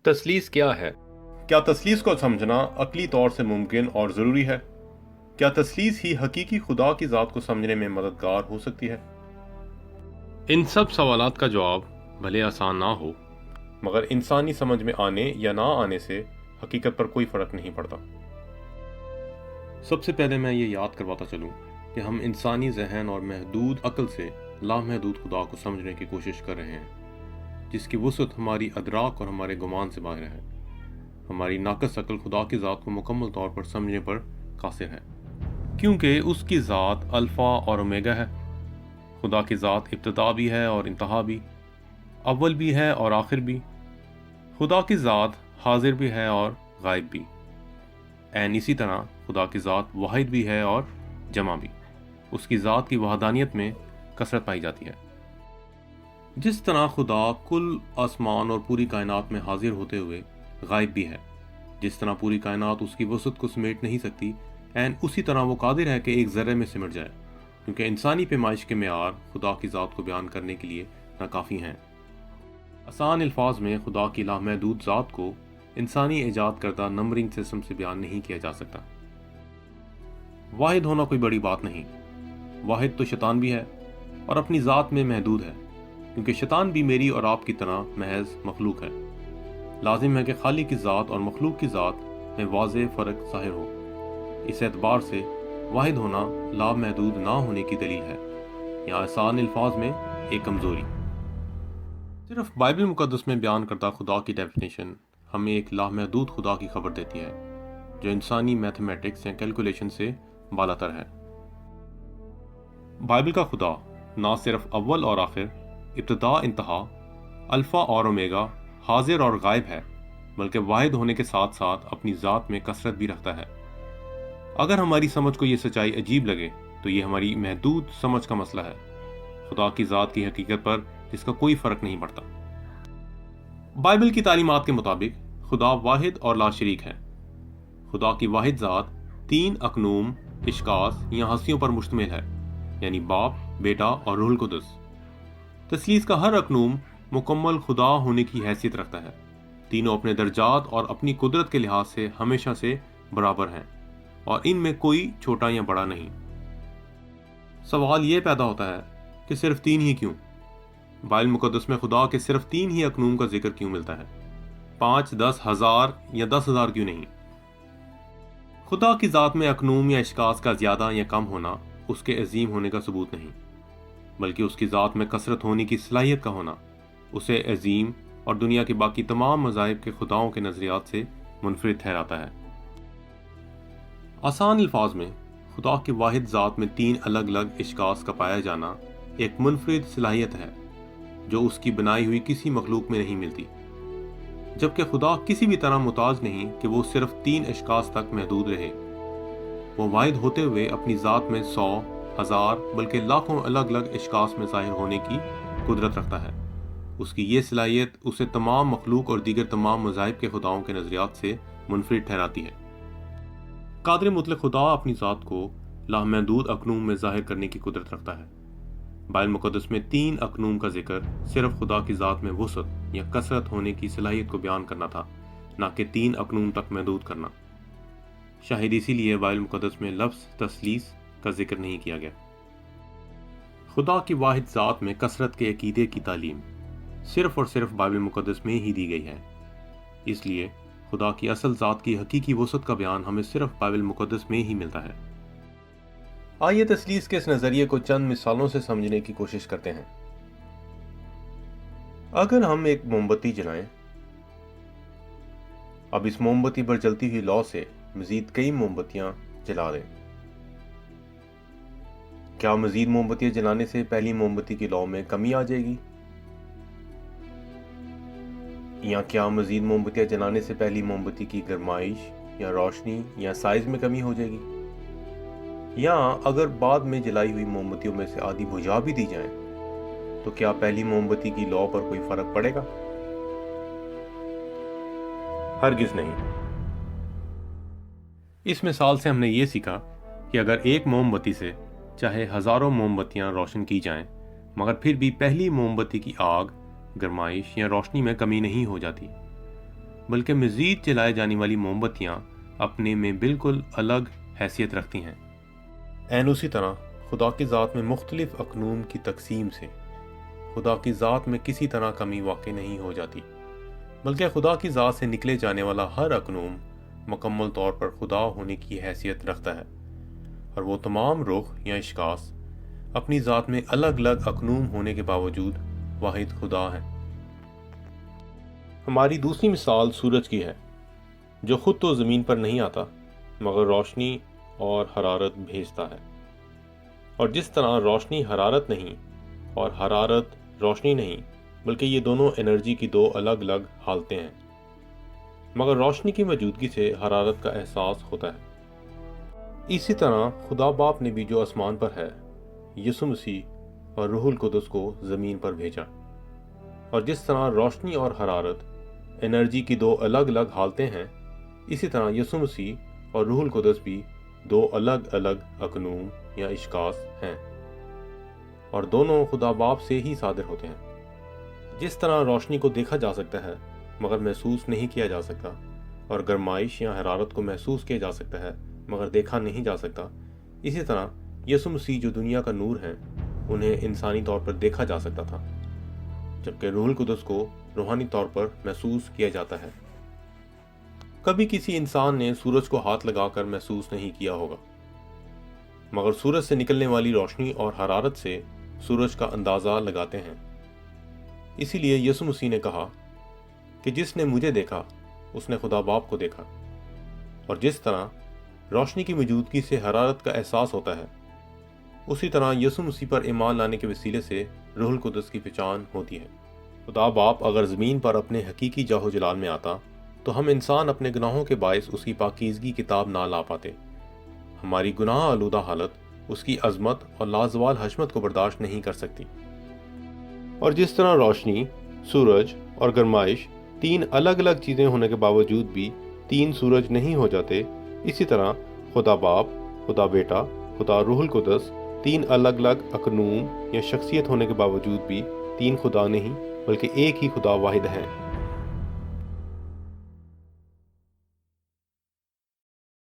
تثلیث کیا ہے؟ کیا تثلیث کو سمجھنا عقلی طور سے ممکن اور ضروری ہے؟ کیا تثلیث ہی حقیقی خدا کی ذات کو سمجھنے میں مددگار ہو سکتی ہے؟ ان سب سوالات کا جواب بھلے آسان نہ ہو، مگر انسانی سمجھ میں آنے یا نہ آنے سے حقیقت پر کوئی فرق نہیں پڑتا۔ سب سے پہلے میں یہ یاد کرواتا چلوں کہ ہم انسانی ذہن اور محدود عقل سے لامحدود خدا کو سمجھنے کی کوشش کر رہے ہیں، جس کی وسعت ہماری ادراک اور ہمارے گمان سے باہر ہے۔ ہماری ناقص عقل خدا کی ذات کو مکمل طور پر سمجھنے پر قاصر ہے، کیونکہ اس کی ذات الفا اور اومیگا ہے۔ خدا کی ذات ابتدا بھی ہے اور انتہا بھی، اول بھی ہے اور آخر بھی۔ خدا کی ذات حاضر بھی ہے اور غائب بھی۔ اسی طرح خدا کی ذات واحد بھی ہے اور جمع بھی۔ اس کی ذات کی وحدانیت میں کثرت پائی جاتی ہے۔ جس طرح خدا کل آسمان اور پوری کائنات میں حاضر ہوتے ہوئے غائب بھی ہے، جس طرح پوری کائنات اس کی وسعت کو سمیٹ نہیں سکتی، اسی طرح وہ قادر ہے کہ ایک ذرے میں سمٹ جائے، کیونکہ انسانی پیمائش کے معیار خدا کی ذات کو بیان کرنے کے لیے ناکافی ہیں۔ آسان الفاظ میں خدا کی لامحدود ذات کو انسانی ایجاد کردہ نمبرنگ سسٹم سے بیان نہیں کیا جا سکتا۔ واحد ہونا کوئی بڑی بات نہیں۔ واحد تو شیطان بھی ہے اور اپنی ذات میں محدود ہے، کیونکہ شیطان بھی میری اور آپ کی طرح محض مخلوق ہے۔ لازم ہے کہ خالق کی ذات اور مخلوق کی ذات میں واضح فرق ظاہر ہو۔ اس اعتبار سے واحد ہونا لامحدود نہ ہونے کی دلیل ہے، یا آسان الفاظ میں ایک کمزوری۔ صرف بائبل مقدس میں بیان کردہ خدا کی ڈیفینیشن ہمیں ایک لامحدود خدا کی خبر دیتی ہے، جو انسانی میتھمیٹکس یا کیلکولیشن سے بالاتر ہے۔ بائبل کا خدا نہ صرف اول اور آخر، ابتدا انتہا، الفا اور اومیگا، حاضر اور غائب ہے، بلکہ واحد ہونے کے ساتھ ساتھ اپنی ذات میں کثرت بھی رکھتا ہے۔ اگر ہماری سمجھ کو یہ سچائی عجیب لگے تو یہ ہماری محدود سمجھ کا مسئلہ ہے، خدا کی ذات کی حقیقت پر جس کا کوئی فرق نہیں پڑتا۔ بائبل کی تعلیمات کے مطابق خدا واحد اور لا شریک ہے۔ خدا کی واحد ذات تین اقنوم، اشخاص یا ہستیوں پر مشتمل ہے، یعنی باپ، بیٹا اور روح القدس۔ تثلیث کا ہر اقنوم مکمل خدا ہونے کی حیثیت رکھتا ہے۔ تینوں اپنے درجات اور اپنی قدرت کے لحاظ سے ہمیشہ سے برابر ہیں، اور ان میں کوئی چھوٹا یا بڑا نہیں۔ سوال یہ پیدا ہوتا ہے کہ صرف تین ہی کیوں؟ بائبل مقدس میں خدا کے صرف تین ہی اقنوم کا ذکر کیوں ملتا ہے؟ 5، 10، 1000 یا 10,000 کیوں نہیں؟ خدا کی ذات میں اقنوم یا اشخاص کا زیادہ یا کم ہونا اس کے عظیم ہونے کا ثبوت نہیں، بلکہ اس کی ذات میں کثرت ہونے کی صلاحیت کا ہونا اسے عظیم اور دنیا کے باقی تمام مذاہب کے خداؤں کے نظریات سے منفرد ٹھہراتا ہے۔ آسان الفاظ میں خدا کی واحد ذات میں تین الگ الگ اشخاص کا پایا جانا ایک منفرد صلاحیت ہے جو اس کی بنائی ہوئی کسی مخلوق میں نہیں ملتی، جبکہ خدا کسی بھی طرح محتاج نہیں کہ وہ صرف تین اشخاص تک محدود رہے۔ وہ واحد ہوتے ہوئے اپنی ذات میں 100، 1000 بلکہ لاکھوں الگ الگ اشخاص میں ظاہر ہونے کی قدرت رکھتا ہے۔ اس کی یہ صلاحیت اسے تمام مخلوق اور دیگر تمام مذاہب کے خداؤں کے نظریات سے منفرد ٹھہراتی ہے۔ قادر مطلق خدا اپنی ذات کو لامحدود اقنوم میں ظاہر کرنے کی قدرت رکھتا ہے۔ بائبل مقدس میں تین اقنوم کا ذکر صرف خدا کی ذات میں وسعت یا کثرت ہونے کی صلاحیت کو بیان کرنا تھا، نہ کہ تین اقنوم تک محدود کرنا۔ شاید اسی لیے بائبل مقدس میں لفظ تثلیث کا ذکر نہیں کیا گیا۔ خدا کی واحد ذات میں کثرت کے عقیدے کی تعلیم صرف اور صرف بائبل مقدس میں ہی دی گئی ہے، اس لیے خدا کی اصل ذات کی حقیقی وسعت کا بیان ہمیں صرف بائبل مقدس میں ہی ملتا ہے۔ آئیے تثلیث کے اس نظریے کو چند مثالوں سے سمجھنے کی کوشش کرتے ہیں۔ اگر ہم ایک موم بتی جلائیں، اب اس موم بتی پر جلتی ہوئی لو سے مزید کئی موم بتیاں جلا دیں، کیا مزید موم بتیاں جلانے سے پہلی موم بتی کی لو میں کمی آ جائے گی؟ یا کیا مزید موم بتیاں جلانے سے پہلی موم بتی کی گرمائش یا روشنی یا سائز میں کمی ہو جائے گی؟ یا اگر بعد میں جلائی ہوئی موم بتیوں میں سے آدھی بجھا بھی دی جائیں تو کیا پہلی موم بتی کی لو پر کوئی فرق پڑے گا؟ ہرگز نہیں۔ اس مثال سے ہم نے یہ سیکھا کہ اگر ایک موم بتی سے چاہے ہزاروں موم بتیاں روشن کی جائیں، مگر پھر بھی پہلی موم بتی کی آگ، گرمائش یا روشنی میں کمی نہیں ہو جاتی۔ بلکہ مزید جلائے جانے والی موم بتیاں اپنے میں بالکل الگ حیثیت رکھتی ہیں۔ عین اسی طرح خدا کی ذات میں مختلف اقنوم کی تقسیم سے خدا کی ذات میں کسی طرح کمی واقع نہیں ہو جاتی، بلکہ خدا کی ذات سے نکلے جانے والا ہر اقنوم مکمل طور پر خدا ہونے کی حیثیت رکھتا ہے، اور وہ تمام رخ یا اشخاص اپنی ذات میں الگ الگ اقنوم ہونے کے باوجود واحد خدا ہے۔ ہماری دوسری مثال سورج کی ہے، جو خود تو زمین پر نہیں آتا مگر روشنی اور حرارت بھیجتا ہے، اور جس طرح روشنی حرارت نہیں اور حرارت روشنی نہیں، بلکہ یہ دونوں انرجی کی دو الگ الگ حالتیں ہیں، مگر روشنی کی موجودگی سے حرارت کا احساس ہوتا ہے۔ اسی طرح خدا باپ نے بھی جو آسمان پر ہے یسوع مسیح اور روح القدس کو زمین پر بھیجا، اور جس طرح روشنی اور حرارت انرجی کی دو الگ الگ حالتیں ہیں، اسی طرح یسوع مسیح اور روح القدس بھی دو الگ الگ اقنوم یا اشخاص ہیں، اور دونوں خدا باپ سے ہی صادر ہوتے ہیں۔ جس طرح روشنی کو دیکھا جا سکتا ہے مگر محسوس نہیں کیا جا سکتا، اور گرمائش یا حرارت کو محسوس کیا جا سکتا ہے مگر دیکھا نہیں جا سکتا، اسی طرح یسوع مسیح جو دنیا کا نور ہے انہیں انسانی طور پر دیکھا جا سکتا تھا، جبکہ روح القدس کو روحانی طور پر محسوس کیا جاتا ہے۔ کبھی کسی انسان نے سورج کو ہاتھ لگا کر محسوس نہیں کیا ہوگا، مگر سورج سے نکلنے والی روشنی اور حرارت سے سورج کا اندازہ لگاتے ہیں۔ اسی لیے یسوع مسیح نے کہا کہ جس نے مجھے دیکھا اس نے خدا باپ کو دیکھا، اور جس طرح روشنی کی موجودگی سے حرارت کا احساس ہوتا ہے، اسی طرح یسوع مسیح پر ایمان لانے کے وسیلے سے روح القدس کی پہچان ہوتی ہے۔ خدا باپ اگر زمین پر اپنے حقیقی جاہ جلال میں آتا تو ہم انسان اپنے گناہوں کے باعث اس کی پاکیزگی کتاب نہ لا پاتے۔ ہماری گناہ آلودہ حالت اس کی عظمت اور لازوال حشمت کو برداشت نہیں کر سکتی۔ اور جس طرح روشنی، سورج اور گرمائش تین الگ الگ چیزیں ہونے کے باوجود بھی تین سورج نہیں ہو جاتے، اسی طرح خدا باپ، خدا بیٹا، خدا روح القدس تین الگ الگ اقنوم یا شخصیت ہونے کے باوجود بھی تین خدا نہیں بلکہ ایک ہی خدا واحد ہیں۔